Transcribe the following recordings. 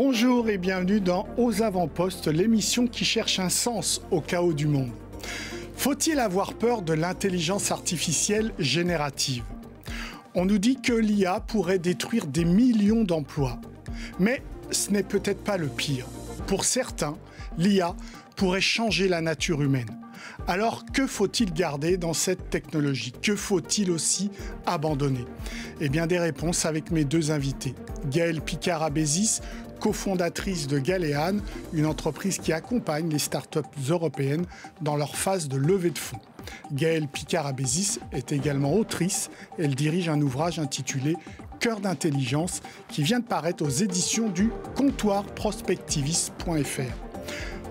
Bonjour et bienvenue dans Aux Avant-Postes, l'émission qui cherche un sens au chaos du monde. Faut-il avoir peur de l'intelligence artificielle générative ? On nous dit que l'IA pourrait détruire des millions d'emplois. Mais ce n'est peut-être pas le pire. Pour certains, l'IA pourrait changer la nature humaine. Alors, que faut-il garder dans cette technologie ? Que faut-il aussi abandonner ? Eh bien, des réponses avec mes deux invités. Gaëlle Picard-Abézis, cofondatrice de Galéane, une entreprise qui accompagne les startups européennes dans leur phase de levée de fonds. Gaëlle Picard-Abézis est également autrice. Elle dirige un ouvrage intitulé « Cœur d'intelligence » qui vient de paraître aux éditions du comptoirprospectiviste.fr.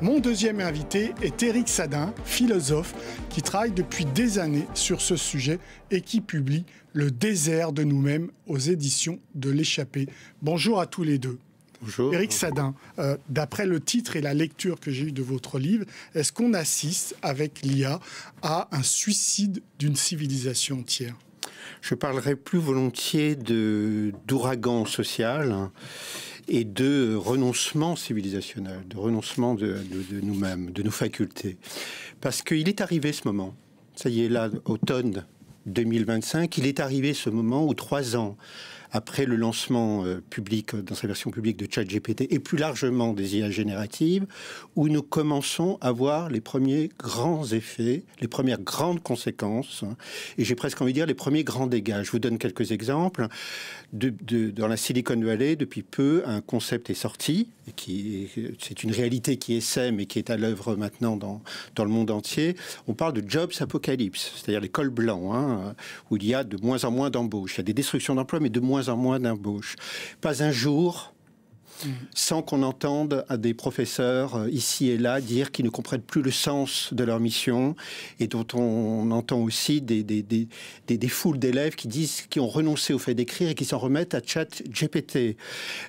Mon deuxième invité est Éric Sadin, philosophe qui travaille depuis des années sur ce sujet et qui publie Le désert de nous-mêmes aux éditions de l'Échappée. Bonjour à tous les deux. Bonjour. Éric Sadin, d'après le titre et la lecture que j'ai eue de votre livre, est-ce qu'on assiste avec l'IA à un suicide d'une civilisation entière ? Je parlerai plus volontiers d'ouragan social et de renoncement civilisationnel, de renoncement de nous-mêmes, de nos facultés. Parce qu'il est arrivé ce moment, ça y est là, automne 2025, il est arrivé ce moment où 3 ans après le lancement public, dans sa version publique de ChatGPT, et plus largement des IA génératives, où nous commençons à voir les premiers grands effets, les premières grandes conséquences, et j'ai presque envie de dire les premiers grands dégâts. Je vous donne quelques exemples. Dans la Silicon Valley, depuis peu, un concept est sorti, c'est une réalité qui essaime et qui est à l'œuvre maintenant dans le monde entier. On parle de jobs apocalypse, c'est-à-dire les cols blancs, où il y a de moins en moins d'embauches. Il y a des destructions d'emplois, mais de moins en moins d'embauches. Pas un jour sans qu'on entende à des professeurs ici et là dire qu'ils ne comprennent plus le sens de leur mission, et dont on entend aussi des foules d'élèves qui ont renoncé au fait d'écrire et qui s'en remettent à ChatGPT.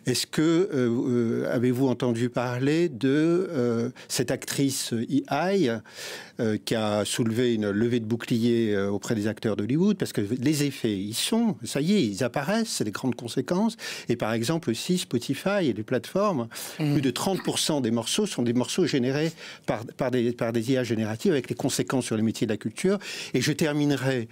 Est-ce que avez-vous entendu parler de cette actrice AI qui a soulevé une levée de bouclier auprès des acteurs d'Hollywood, parce que les effets, ils sont, ça y est, ils apparaissent, c'est les grandes conséquences. Et par exemple aussi Spotify et les plateformes, plus de 30% des morceaux sont des morceaux générés par des IA génératives, avec les conséquences sur les métiers de la culture. Et je terminerai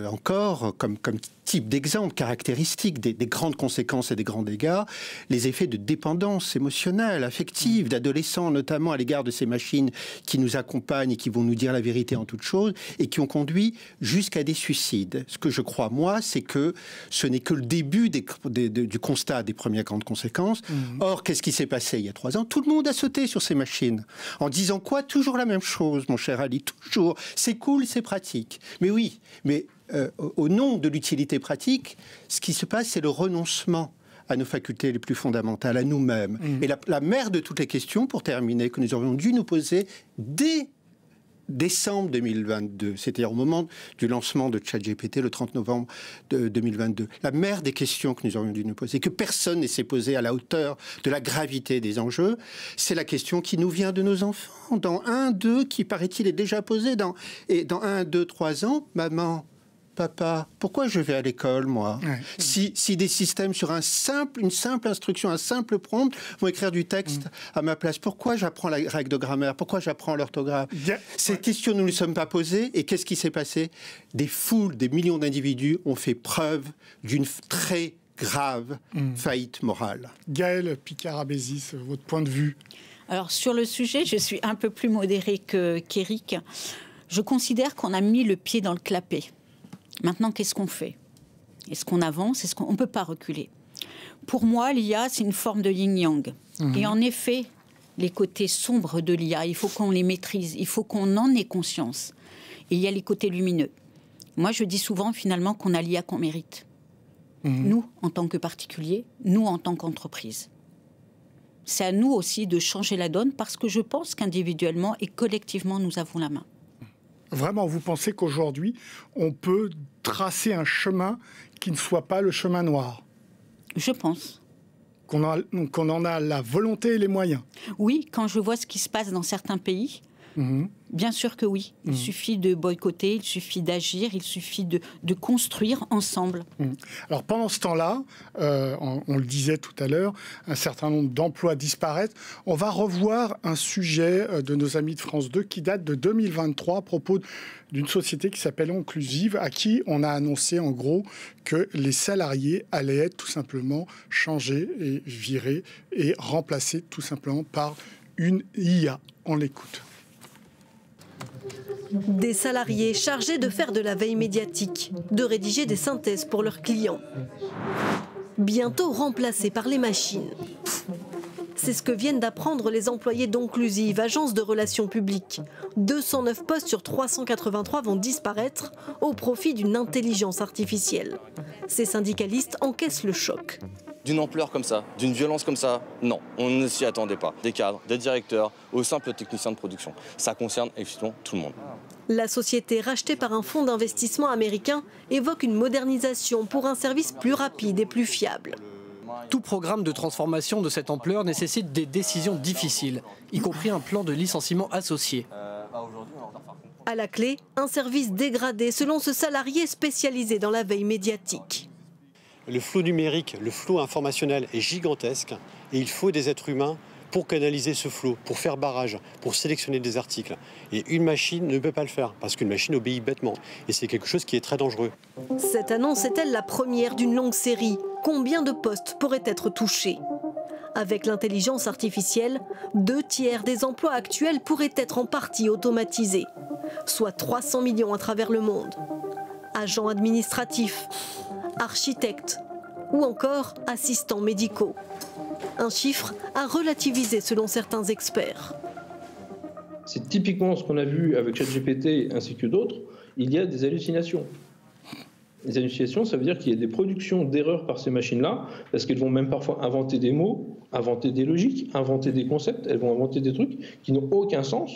encore comme type d'exemple caractéristique des grandes conséquences et des grands dégâts, les effets de dépendance émotionnelle, affective, d'adolescents notamment à l'égard de ces machines qui nous accompagnent et qui vont nous dire la vérité en toute chose, et qui ont conduit jusqu'à des suicides. Ce que je crois, moi, c'est que ce n'est que le début du constat des premières grandes conséquences. Or, qu'est-ce qui s'est passé il y a 3 ans ? Tout le monde a sauté sur ces machines. En disant quoi ? Toujours la même chose, mon cher Ali, toujours. C'est cool, c'est pratique. Mais oui, mais au nom de l'utilité pratique, ce qui se passe, c'est le renoncement à nos facultés les plus fondamentales, à nous-mêmes. Et la mère de toutes les questions, pour terminer, que nous aurions dû nous poser dès décembre 2022, c'est-à-dire au moment du lancement de ChatGPT, le 30 novembre 2022. La mère des questions que nous aurions dû nous poser, que personne ne s'est posé à la hauteur de la gravité des enjeux, c'est la question qui nous vient de nos enfants. Dans 1, 2, qui paraît-il est déjà posée, dans 1, 2, 3 ans, maman, papa, pourquoi je vais à l'école, moi ? Si des systèmes sur une simple instruction, un simple prompt, vont écrire du texte à ma place, pourquoi j'apprends la règle de grammaire ? Pourquoi j'apprends l'orthographe ? Ces questions, nous ne les sommes pas posées. Et qu'est-ce qui s'est passé ? Des foules, des millions d'individus ont fait preuve d'une très grave faillite morale. Gaëlle Picard-Abézis, votre point de vue ? Alors, sur le sujet, je suis un peu plus modérée qu'Éric. Je considère qu'on a mis le pied dans le clapet. Maintenant, qu'est-ce qu'on fait ? Est-ce qu'on avance ? On ne peut pas reculer. Pour moi, l'IA, c'est une forme de yin-yang. Et en effet, les côtés sombres de l'IA, il faut qu'on les maîtrise, il faut qu'on en ait conscience. Et il y a les côtés lumineux. Moi, je dis souvent, finalement, qu'on a l'IA qu'on mérite. Nous, en tant que particuliers, nous, en tant qu'entreprise. C'est à nous aussi de changer la donne, parce que je pense qu'individuellement et collectivement, nous avons la main. Vraiment, vous pensez qu'aujourd'hui, on peut tracer un chemin qui ne soit pas le chemin noir ? Je pense. Qu'on en a la volonté et les moyens ? Oui, quand je vois ce qui se passe dans certains pays, Bien sûr que oui. Il suffit de boycotter, il suffit d'agir, il suffit de construire ensemble. Alors pendant ce temps-là, on le disait tout à l'heure, un certain nombre d'emplois disparaissent. On va revoir un sujet de nos amis de France 2 qui date de 2023 à propos d'une société qui s'appelle Onclusive, à qui on a annoncé en gros que les salariés allaient être tout simplement changés et virés et remplacés tout simplement par une IA. On l'écoute. Des salariés chargés de faire de la veille médiatique, de rédiger des synthèses pour leurs clients. Bientôt remplacés par les machines. C'est ce que viennent d'apprendre les employés d'Onclusive, agence de relations publiques. 209 postes sur 383 vont disparaître au profit d'une intelligence artificielle. Ces syndicalistes encaissent le choc. D'une ampleur comme ça, d'une violence comme ça, non, on ne s'y attendait pas. Des cadres, des directeurs, aux simples techniciens de production. Ça concerne effectivement tout le monde. La société rachetée par un fonds d'investissement américain évoque une modernisation pour un service plus rapide et plus fiable. Tout programme de transformation de cette ampleur nécessite des décisions difficiles, y compris un plan de licenciement associé. À la clé, un service dégradé selon ce salarié spécialisé dans la veille médiatique. Le flou numérique, le flou informationnel est gigantesque et il faut des êtres humains pour canaliser ce flou, pour faire barrage, pour sélectionner des articles. Et une machine ne peut pas le faire parce qu'une machine obéit bêtement. Et c'est quelque chose qui est très dangereux. Cette annonce est-elle la première d'une longue série? Combien de postes pourraient être touchés? Avec l'intelligence artificielle, 2/3 des emplois actuels pourraient être en partie automatisés, soit 300 millions à travers le monde. Agents administratifs, architectes ou encore assistants médicaux. Un chiffre à relativiser selon certains experts. C'est typiquement ce qu'on a vu avec ChatGPT ainsi que d'autres. Il y a des hallucinations. Les hallucinations, ça veut dire qu'il y a des productions d'erreurs par ces machines-là, parce qu'elles vont même parfois inventer des mots, inventer des logiques, inventer des concepts, elles vont inventer des trucs qui n'ont aucun sens.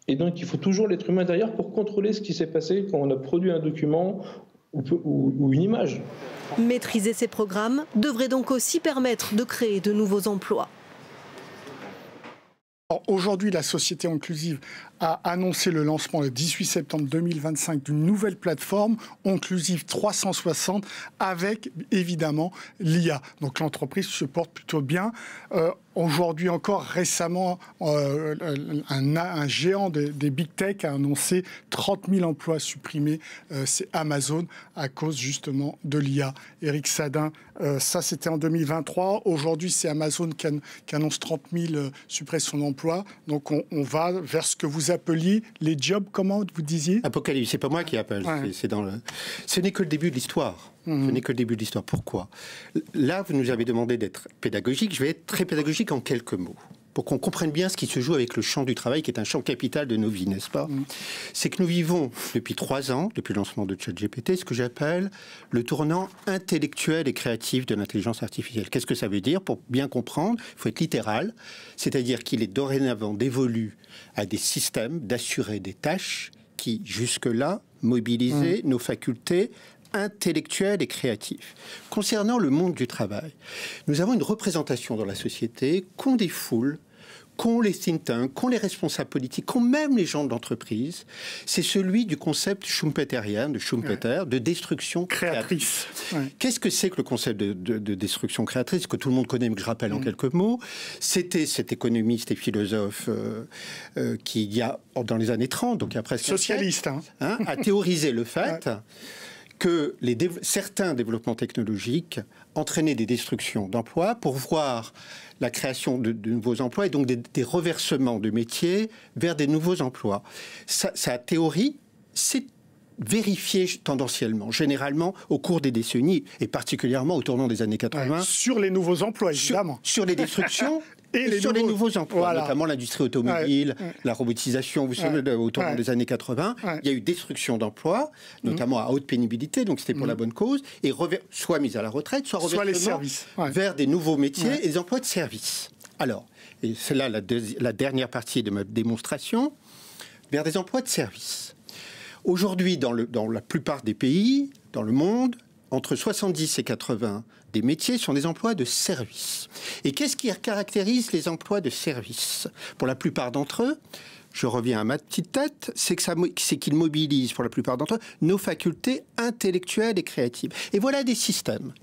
Et donc il faut toujours l'être humain derrière pour contrôler ce qui s'est passé quand on a produit un document ou une image. Maîtriser ces programmes devrait donc aussi permettre de créer de nouveaux emplois. Aujourd'hui, la société Onclusive a annoncé le lancement le 18 septembre 2025 d'une nouvelle plateforme, Onclusive 360, avec évidemment l'IA. Donc l'entreprise se porte plutôt bien. Aujourd'hui encore, récemment, un géant des big tech a annoncé 30 000 emplois supprimés. C'est Amazon à cause justement de l'IA. Éric Sadin, ça c'était en 2023. Aujourd'hui, c'est Amazon qui annonce 30 000 suppressions d'emplois. Donc on va vers ce que vous appeliez les jobs, comment vous disiez? Apocalypse, c'est pas moi qui appelle. Ouais. Ce n'est que le début de l'histoire. Ce n'est que le début de l'histoire. Pourquoi? Là, vous nous avez demandé d'être pédagogique. Je vais être très pédagogique en quelques mots, pour qu'on comprenne bien ce qui se joue avec le champ du travail, qui est un champ capital de nos vies, n'est-ce pas? C'est que nous vivons depuis 3 ans, depuis le lancement de ChatGPT, ce que j'appelle le tournant intellectuel et créatif de l'intelligence artificielle. Qu'est-ce que ça veut dire? Pour bien comprendre, il faut être littéral, c'est-à-dire qu'il est dorénavant dévolu à des systèmes d'assurer des tâches qui, jusque-là, mobilisaient nos facultés intellectuel et créatif. Concernant le monde du travail, nous avons une représentation dans la société qu'ont des foules, qu'ont les think tanks, qu'ont les responsables politiques, qu'ont même les gens de l'entreprise. C'est celui du concept schumpeterien, de Schumpeter, de destruction créatrice. Qu'est-ce que c'est que le concept de destruction créatrice, que tout le monde connaît, mais que je rappelle en quelques mots? C'était cet économiste et philosophe qui, il y a, dans les années 30, donc il y a presque socialiste, a théorisé le fait que certains développements technologiques entraînaient des destructions d'emplois pour voir la création de nouveaux emplois et donc des reversements de métiers vers des nouveaux emplois. Sa théorie, c'est vérifié tendanciellement, généralement au cours des décennies et particulièrement au tournant des années 80. Sur les nouveaux emplois, évidemment. Sur les destructions et sur les nouveaux emplois, notamment l'industrie automobile, la robotisation. Vous savez, au tournant des années 80, il y a eu destruction d'emplois, notamment à haute pénibilité, donc c'était pour la bonne cause, et soit mise à la retraite, soit reversement vers des nouveaux métiers et des emplois de service. Alors, et c'est là la dernière partie de ma démonstration, vers des emplois de service. Aujourd'hui, dans la plupart des pays, dans le monde, entre 70 et 80 des métiers sont des emplois de service. Et qu'est-ce qui caractérise les emplois de service? Pour la plupart d'entre eux, je reviens à ma petite tête, c'est qu'il mobilise pour la plupart d'entre eux nos facultés intellectuelles et créatives. Et voilà des systèmes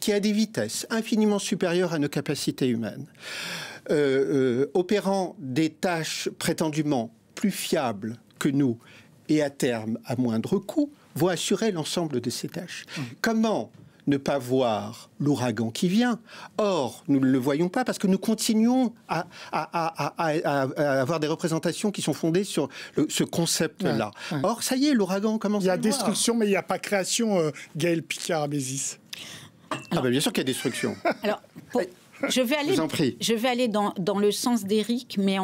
qui, à des vitesses infiniment supérieures à nos capacités humaines, opérant des tâches prétendument plus fiables que nous et à terme à moindre coût, vont assurer l'ensemble de ces tâches. Comment ne pas voir l'ouragan qui vient? Or, nous ne le voyons pas parce que nous continuons à avoir des représentations qui sont fondées sur ce concept-là. Or, ça y est, l'ouragan commence à... Il y a destruction, mais il n'y a pas création, Gaël Picard-Abézis. Bien sûr qu'il y a destruction. Alors, je vais aller dans le sens d'Éric, mais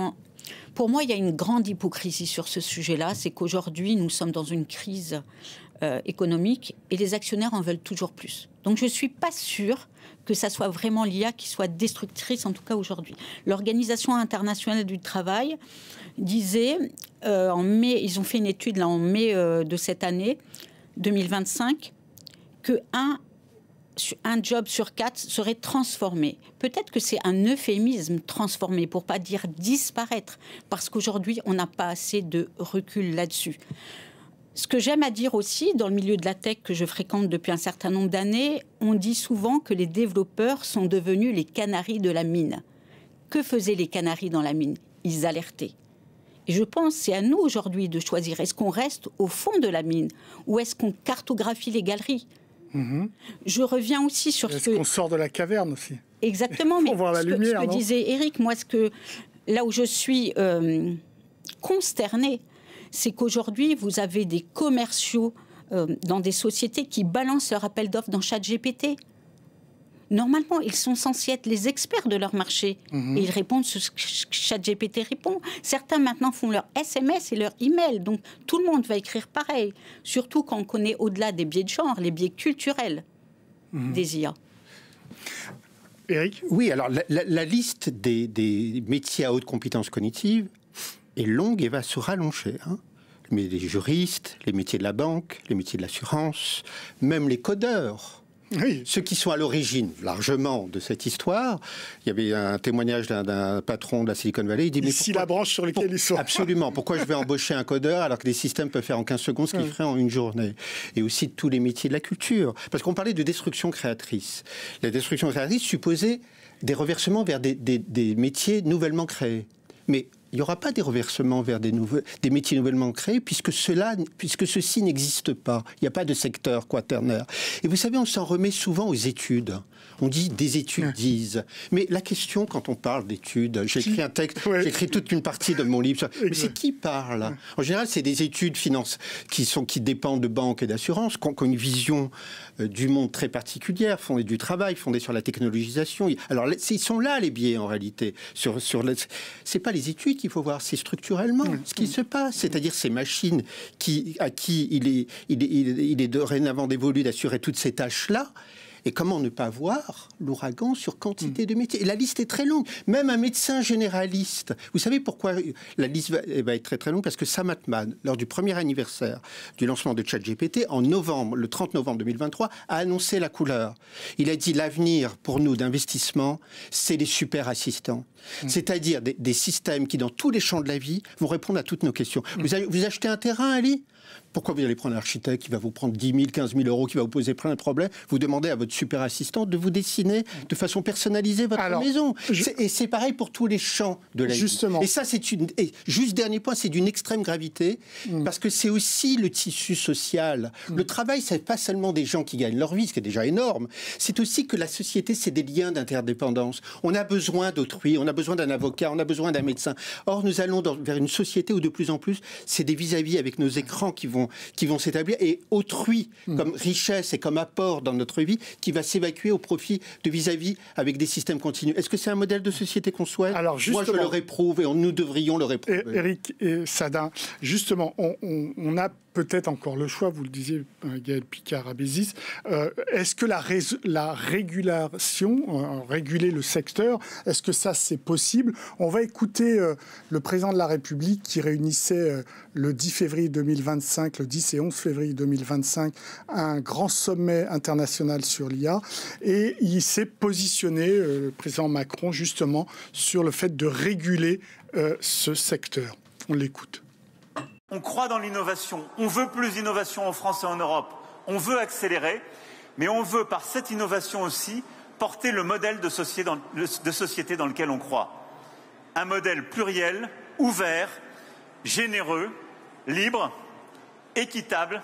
pour moi, il y a une grande hypocrisie sur ce sujet-là. C'est qu'aujourd'hui, nous sommes dans une crise économique et les actionnaires en veulent toujours plus. Donc je ne suis pas sûre que ça soit vraiment l'IA qui soit destructrice, en tout cas aujourd'hui. L'Organisation internationale du travail disait, en mai, ils ont fait une étude là, en mai de cette année, 2025, que un job sur 4 serait transformé. Peut-être que c'est un euphémisme, transformé, pour pas dire disparaître, parce qu'aujourd'hui, on n'a pas assez de recul là-dessus. Ce que j'aime à dire aussi, dans le milieu de la tech que je fréquente depuis un certain nombre d'années, on dit souvent que les développeurs sont devenus les canaris de la mine. Que faisaient les canaris dans la mine? Ils alertaient. Et je pense que c'est à nous aujourd'hui de choisir. Est-ce qu'on reste au fond de la mine ou est-ce qu'on cartographie les galeries? Je reviens aussi sur est-ce qu'on sort de la caverne aussi? Exactement, mais voir la lumière, ce que disait Éric, moi, là où je suis consternée, c'est qu'aujourd'hui, vous avez des commerciaux dans des sociétés qui balancent leur appel d'offres dans ChatGPT. Normalement, ils sont censés être les experts de leur marché. Et ils répondent ce que ChatGPT répond. Certains, maintenant, font leur SMS et leur email. Donc, tout le monde va écrire pareil. Surtout quand on connaît au-delà des biais de genre, les biais culturels des IA. Éric? Oui, alors la liste des métiers à haute compétence cognitive est longue et va se rallonger. Mais les juristes, les métiers de la banque, les métiers de l'assurance, même les codeurs, ceux qui sont à l'origine largement de cette histoire. Il y avait un témoignage d'un patron de la Silicon Valley. Il dit, ici la branche sur laquelle ils sont. Absolument. Pourquoi je vais embaucher un codeur alors que des systèmes peuvent faire en 15 secondes ce qu'ils feraient en une journée? Et aussi de tous les métiers de la culture. Parce qu'on parlait de destruction créatrice. La destruction créatrice supposait des reversements vers des métiers nouvellement créés. Mais il n'y aura pas des reversements vers des métiers nouvellement créés puisque ceci n'existe pas. Il n'y a pas de secteur quaternaire. Et vous savez, on s'en remet souvent aux études. On dit des études disent. Mais la question, quand on parle d'études, j'ai écrit un texte, j'ai écrit toute une partie de mon livre. Mais c'est qui parle? En général, c'est des études qui dépendent de banques et d'assurances, qui ont une vision du monde très particulière, fondée du travail, fondée sur la technologisation. Alors, ils sont là, les biais, en réalité. C'est pas les études qu'il faut voir, c'est structurellement ce qui se passe. C'est-à-dire ces machines à qui il est dorénavant dévolu d'assurer toutes ces tâches-là. Et comment ne pas voir l'ouragan sur quantité de métiers? Et la liste est très longue. Même un médecin généraliste. Vous savez pourquoi la liste va être très très longue? Parce que Sam Altman, lors du premier anniversaire du lancement de ChatGPT, en novembre, le 30 novembre 2023, a annoncé la couleur. Il a dit l'avenir pour nous d'investissement, c'est les super assistants. C'est-à-dire des systèmes qui, dans tous les champs de la vie, vont répondre à toutes nos questions. Vous achetez un terrain, Ali? Pourquoi vous allez prendre un architecte qui va vous prendre 10 000, 15 000 euros, qui va vous poser plein de problèmes? Vous demandez à votre super assistant de vous dessiner de façon personnalisée votre maison. Et c'est pareil pour tous les champs de la vie. Et ça, juste dernier point, c'est d'une extrême gravité, parce que c'est aussi le tissu social. Le travail, c'est pas seulement des gens qui gagnent leur vie, ce qui est déjà énorme. C'est aussi que la société, c'est des liens d'interdépendance. On a besoin d'autrui, on a besoin d'un avocat, on a besoin d'un médecin. Or, nous allons vers une société où de plus en plus, c'est des vis-à-vis avec nos écrans qui vont s'établir, et autrui comme richesse et comme apport dans notre vie qui va s'évacuer au profit de vis-à-vis avec des systèmes continus. Est-ce que c'est un modèle de société qu'on souhaite? Alors moi, je le réprouve, et nous devrions le réprouver. Éric et Sadin, justement, on a peut-être encore le choix, vous le disiez, Gaël Picard-Abézis. Est-ce que la régulation, réguler le secteur, est-ce que ça c'est possible? On va écouter le président de la République qui réunissait le 10 février 2025, le 10 et 11 février 2025, un grand sommet international sur l'IA, et il s'est positionné, le président Macron, justement, sur le fait de réguler ce secteur. On l'écoute. On croit dans l'innovation. On veut plus d'innovation en France et en Europe. On veut accélérer, mais on veut, par cette innovation aussi, porter le modèle de société dans lequel on croit. Un modèle pluriel, ouvert, généreux, libre, équitable,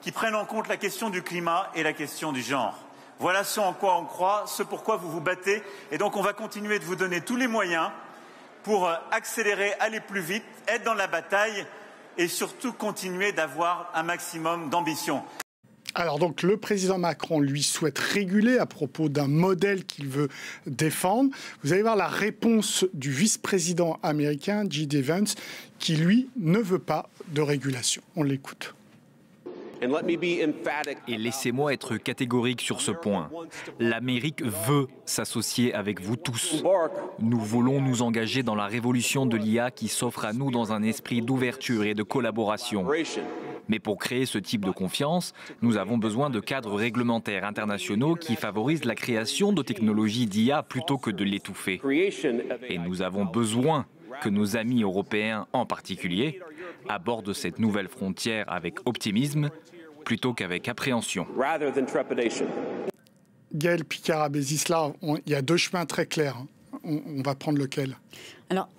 qui prenne en compte la question du climat et la question du genre. Voilà ce en quoi on croit, ce pourquoi vous vous battez. Et donc on va continuer de vous donner tous les moyens pour accélérer, aller plus vite, être dans la bataille et surtout continuer d'avoir un maximum d'ambition. Alors donc le président Macron, lui, souhaite réguler à propos d'un modèle qu'il veut défendre. Vous allez voir la réponse du vice-président américain, J.D. Vance, qui, lui, ne veut pas de régulation. On l'écoute. Et laissez-moi être catégorique sur ce point. L'Amérique veut s'associer avec vous tous. Nous voulons nous engager dans la révolution de l'IA qui s'offre à nous dans un esprit d'ouverture et de collaboration. Mais pour créer ce type de confiance, nous avons besoin de cadres réglementaires internationaux qui favorisent la création de technologies d'IA plutôt que de l'étouffer. Et nous avons besoin que nos amis européens en particulier abordent cette nouvelle frontière avec optimisme plutôt qu'avec appréhension. Gaëlle Picard-Abézis, là, il y a deux chemins très clairs. On va prendre lequel? Alors,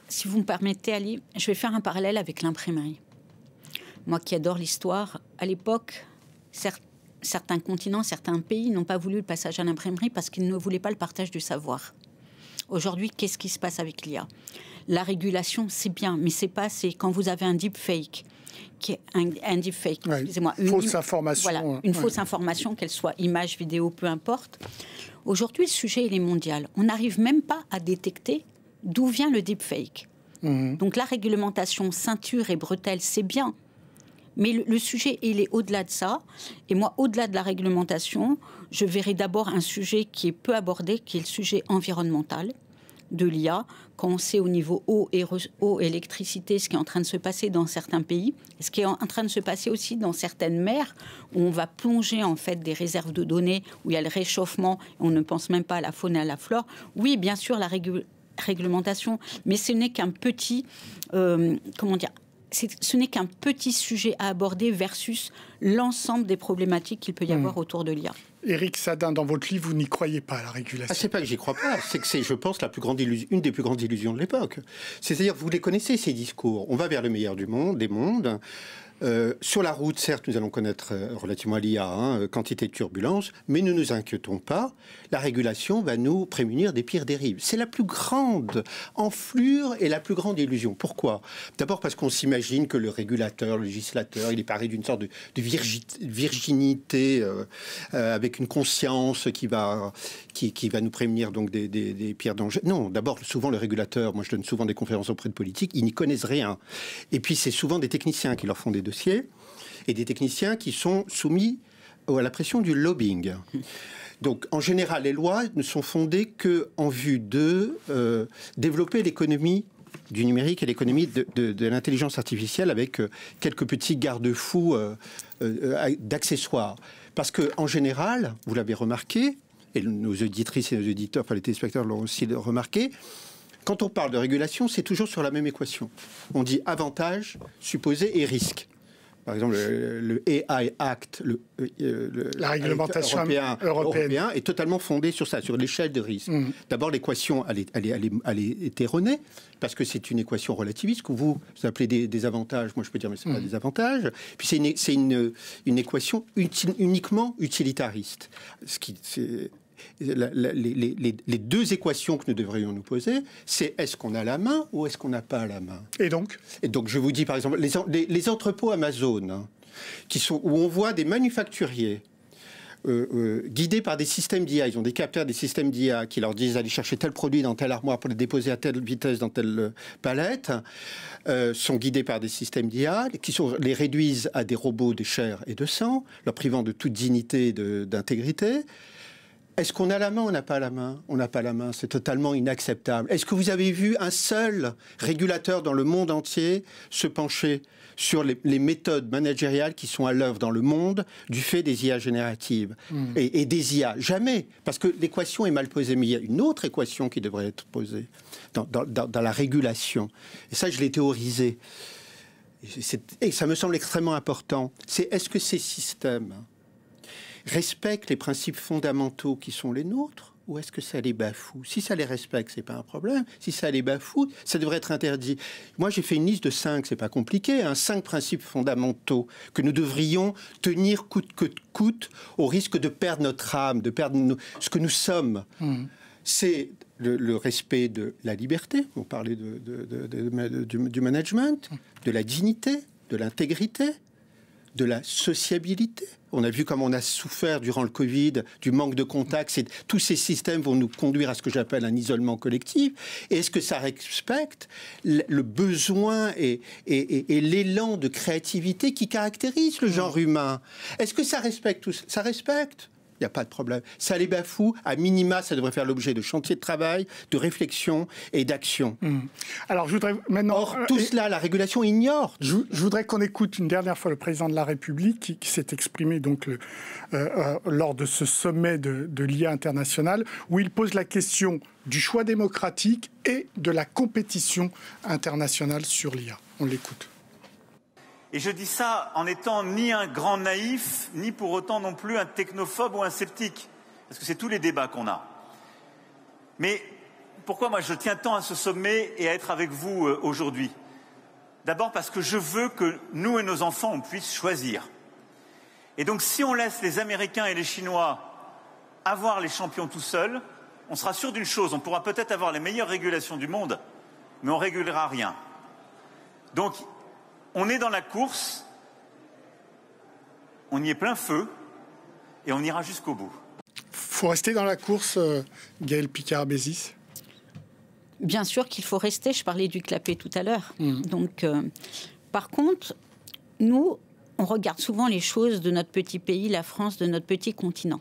si vous me permettez, Ali, je vais faire un parallèle avec l'imprimerie. Moi qui adore l'histoire, à l'époque, certains continents, certains pays n'ont pas voulu le passage à l'imprimerie parce qu'ils ne voulaient pas le partage du savoir. Aujourd'hui, qu'est-ce qui se passe avec l'IA? La régulation, c'est bien, mais c'est pas, c'est quand vous avez un deepfake, qui est un deepfake, excusez-moi, une fausse information. Voilà, une fausse information, qu'elle soit image, vidéo, peu importe. Aujourd'hui, le sujet, il est mondial. On n'arrive même pas à détecter d'où vient le deepfake. Donc la réglementation, ceinture et bretelles, c'est bien. Mais le sujet, il est au-delà de ça. Et moi, au-delà de la réglementation, je verrai d'abord un sujet qui est peu abordé, qui est le sujet environnemental de l'IA. Quand on sait au niveau eau, électricité, ce qui est en train de se passer dans certains pays, ce qui est en train de se passer aussi dans certaines mers, où on va plonger en fait des réserves de données, où il y a le réchauffement, on ne pense même pas à la faune et à la flore. Oui, bien sûr, la réglementation, mais ce n'est qu'un petit... ce n'est qu'un petit sujet à aborder versus l'ensemble des problématiques qu'il peut y avoir autour de l'IA. Éric Sadin, dans votre livre, vous n'y croyez pas à la régulation? C'est pas que j'y crois pas, c'est que c'est, je pense, une des plus grandes illusions de l'époque. C'est-à-dire, vous les connaissez, ces discours. On va vers le meilleur des mondes. Sur la route, certes, nous allons connaître relativement à l'IA, quantité de turbulences, mais ne nous inquiétons pas, la régulation va nous prémunir des pires dérives. C'est la plus grande enflure et la plus grande illusion. Pourquoi? D'abord parce qu'on s'imagine que le régulateur, le législateur, il est paré d'une sorte de virginité avec une conscience qui va nous prémunir donc des pires dangers. Non, d'abord, souvent le régulateur, moi je donne souvent des conférences auprès de politiques, ils n'y connaissent rien. Et puis c'est souvent des techniciens qui leur font des dossiers et des techniciens qui sont soumis à la pression du lobbying. Donc, en général, les lois ne sont fondées qu'en vue de développer l'économie du numérique et l'économie de l'intelligence artificielle avec quelques petits garde-fous d'accessoires. Parce qu'en général, vous l'avez remarqué, et nos auditrices et nos auditeurs, enfin les téléspectateurs l'ont aussi remarqué, quand on parle de régulation, c'est toujours sur la même équation. On dit avantage, supposé et risque. Par exemple, le AI Act, la réglementation européen est totalement fondé sur ça, sur l'échelle de risque. D'abord, l'équation, elle est erronée, parce que c'est une équation relativiste, que vous appelez des avantages. Moi, je peux dire, mais ce n'est pas des avantages. Puis c'est une équation uniquement utilitariste. Les deux équations que nous devrions nous poser, c'est est-ce qu'on a la main ou est-ce qu'on n'a pas la main? Et donc, je vous dis par exemple, les entrepôts Amazon, où on voit des manufacturiers guidés par des systèmes d'IA, ils ont des capteurs, des systèmes d'IA qui leur disent d'aller chercher tel produit dans telle armoire pour le déposer à telle vitesse dans telle palette, sont guidés par des systèmes d'IA qui les réduisent à des robots de chair et de sang, leur privant de toute dignité et d'intégrité. Est-ce qu'on a la main ou on n'a pas la main? On n'a pas la main, c'est totalement inacceptable. Est-ce que vous avez vu un seul régulateur dans le monde entier se pencher sur les méthodes managériales qui sont à l'œuvre dans le monde du fait des IA génératives et des IA? Jamais, parce que l'équation est mal posée. Mais il y a une autre équation qui devrait être posée dans la régulation. Et ça, je l'ai théorisé. Et ça me semble extrêmement important. C'est est-ce que ces systèmes respectent les principes fondamentaux qui sont les nôtres, ou est-ce que ça les bafoue? Si ça les respecte, c'est pas un problème. Si ça les bafoue, ça devrait être interdit. Moi, j'ai fait une liste de 5, c'est pas compliqué, 5 principes fondamentaux que nous devrions tenir coûte que coûte, au risque de perdre notre âme, de perdre ce que nous sommes. C'est le respect de la liberté, vous parlez du management, de la dignité, de l'intégrité, de la sociabilité. On a vu comme on a souffert durant le Covid du manque de contact. Tous ces systèmes vont nous conduire à ce que j'appelle un isolement collectif. Et est-ce que ça respecte le besoin et l'élan de créativité qui caractérise le genre humain? Est-ce que ça respecte tout ça? Ça respecte. Il n'y a pas de problème. Ça les bafoue. À minima, ça devrait faire l'objet de chantiers de travail, de réflexion et d'action. Alors, je voudrais maintenant... Or, tout cela, la régulation ignore. Je voudrais qu'on écoute une dernière fois le président de la République qui s'est exprimé donc, lors de ce sommet de l'IA internationale, où il pose la question du choix démocratique et de la compétition internationale sur l'IA. On l'écoute. Et je dis ça en n'étant ni un grand naïf, ni pour autant non plus un technophobe ou un sceptique. Parce que c'est tous les débats qu'on a. Mais pourquoi moi je tiens tant à ce sommet et à être avec vous aujourd'hui? D'abord parce que je veux que nous et nos enfants, on puisse choisir. Et donc si on laisse les Américains et les Chinois avoir les champions tout seuls, on sera sûr d'une chose, on pourra peut-être avoir les meilleures régulations du monde, mais on ne régulera rien. Donc, on est dans la course, on y est plein feu, et on ira jusqu'au bout. Faut rester dans la course, Gaëlle Picard-Bézis? Bien sûr qu'il faut rester, je parlais du clapet tout à l'heure. Donc, par contre, nous, on regarde souvent les choses de notre petit pays, la France, de notre petit continent.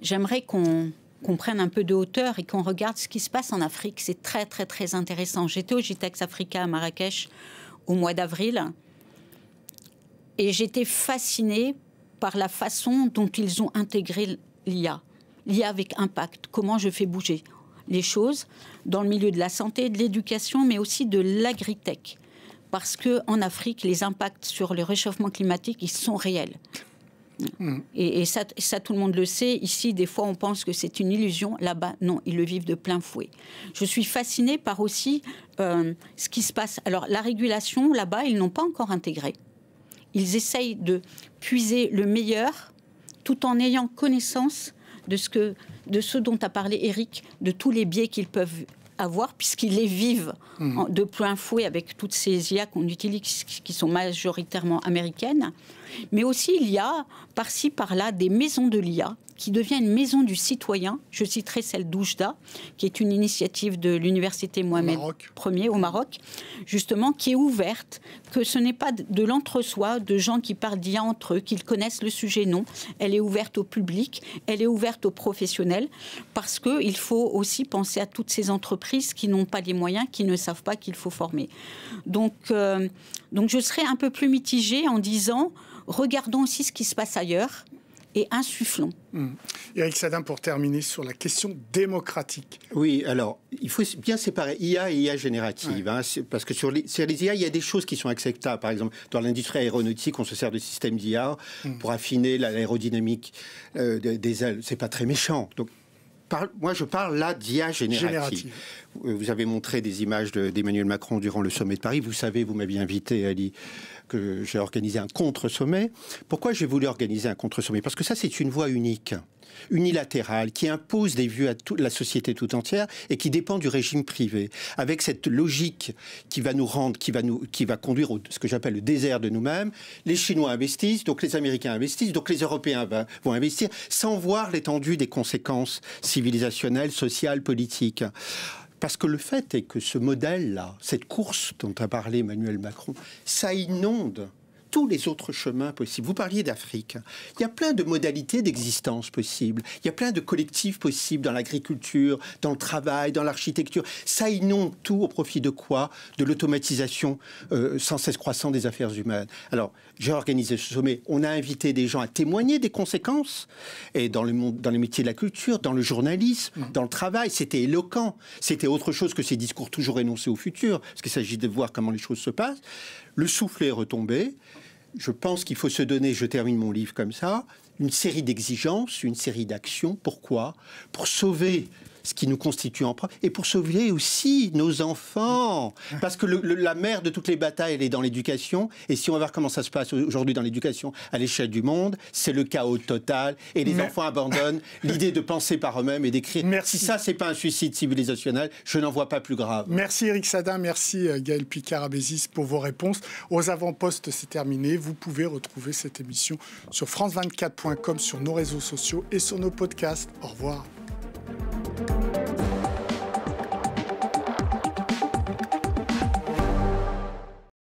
J'aimerais qu'on prenne un peu de hauteur et qu'on regarde ce qui se passe en Afrique. C'est très, très, très intéressant. J'étais au GITEX Africa à Marrakech au mois d'avril, et j'étais fascinée par la façon dont ils ont intégré l'IA. L'IA avec impact, comment je fais bouger les choses dans le milieu de la santé, de l'éducation, mais aussi de l'agritech. Parce qu'en Afrique, les impacts sur le réchauffement climatique, ils sont réels. Et ça, tout le monde le sait. Ici, des fois, on pense que c'est une illusion. Là-bas, non, ils le vivent de plein fouet. Je suis fascinée par aussi ce qui se passe. Alors, la régulation, là-bas, ils n'ont pas encore intégré. Ils essayent de puiser le meilleur tout en ayant connaissance de ce dont a parlé Eric, de tous les biais qu'ils peuvent avoir, puisqu'ils les vivent de plein fouet avec toutes ces IA qu'on utilise, qui sont majoritairement américaines. Mais aussi, il y a par-ci, par-là, des maisons de l'IA qui deviennent une maison du citoyen. Je citerai celle d'Oujda, qui est une initiative de l'université Mohamed Ier au Maroc, justement, qui est ouverte, que ce n'est pas de l'entre-soi, de gens qui parlent d'IA entre eux, qu'ils connaissent le sujet, non. Elle est ouverte au public, elle est ouverte aux professionnels, parce qu'il faut aussi penser à toutes ces entreprises qui n'ont pas les moyens, qui ne savent pas qu'il faut former. Donc je serais un peu plus mitigée en disant, regardons aussi ce qui se passe ailleurs, et insufflons. Eric Sadin, pour terminer sur la question démocratique. Oui, alors, il faut bien séparer IA et IA générative. Parce que sur les IA, il y a des choses qui sont acceptables. Par exemple, dans l'industrie aéronautique, on se sert de systèmes d'IA pour affiner l'aérodynamique des ailes. C'est pas très méchant. Donc, moi, je parle là d'IA générative. Vous avez montré des images d'Emmanuel Macron durant le sommet de Paris. Vous savez, vous m'aviez invité, Ali, que j'ai organisé un contre-sommet. Pourquoi j'ai voulu organiser un contre-sommet? Parce que ça, c'est une voie unique, unilatérale, qui impose des vues à toute la société tout entière et qui dépend du régime privé. Avec cette logique qui va nous rendre, qui va conduire à ce que j'appelle le désert de nous-mêmes. Les Chinois investissent, donc les Américains investissent, donc les Européens vont investir, sans voir l'étendue des conséquences civilisationnelles, sociales, politiques. Parce que le fait est que ce modèle-là, cette course dont a parlé Emmanuel Macron, ça inonde tous les autres chemins possibles. Vous parliez d'Afrique. Il y a plein de modalités d'existence possibles. Il y a plein de collectifs possibles dans l'agriculture, dans le travail, dans l'architecture. Ça inonde tout au profit de quoi? De l'automatisation sans cesse croissante des affaires humaines. Alors, j'ai organisé ce sommet. On a invité des gens à témoigner des conséquences. Et dans le monde, dans les métiers de la culture, dans le journalisme, dans le travail, c'était éloquent. C'était autre chose que ces discours toujours énoncés au futur. Parce qu'il s'agit de voir comment les choses se passent. Le soufflet est retombé. Je pense qu'il faut se donner, je termine mon livre comme ça, une série d'exigences, une série d'actions. Pourquoi? Pour sauver ce qui nous constitue en propre, et pour sauver aussi nos enfants. Parce que la mère de toutes les batailles, elle est dans l'éducation, et si on va voir comment ça se passe aujourd'hui dans l'éducation à l'échelle du monde, c'est le chaos total, et les enfants abandonnent l'idée de penser par eux-mêmes et d'écrire. Si ça, c'est pas un suicide civilisationnel, je n'en vois pas plus grave. Merci Éric Sadin, merci Gaël Picard-Abézis pour vos réponses. Aux avant-postes, c'est terminé. Vous pouvez retrouver cette émission sur france24.com, sur nos réseaux sociaux et sur nos podcasts. Au revoir.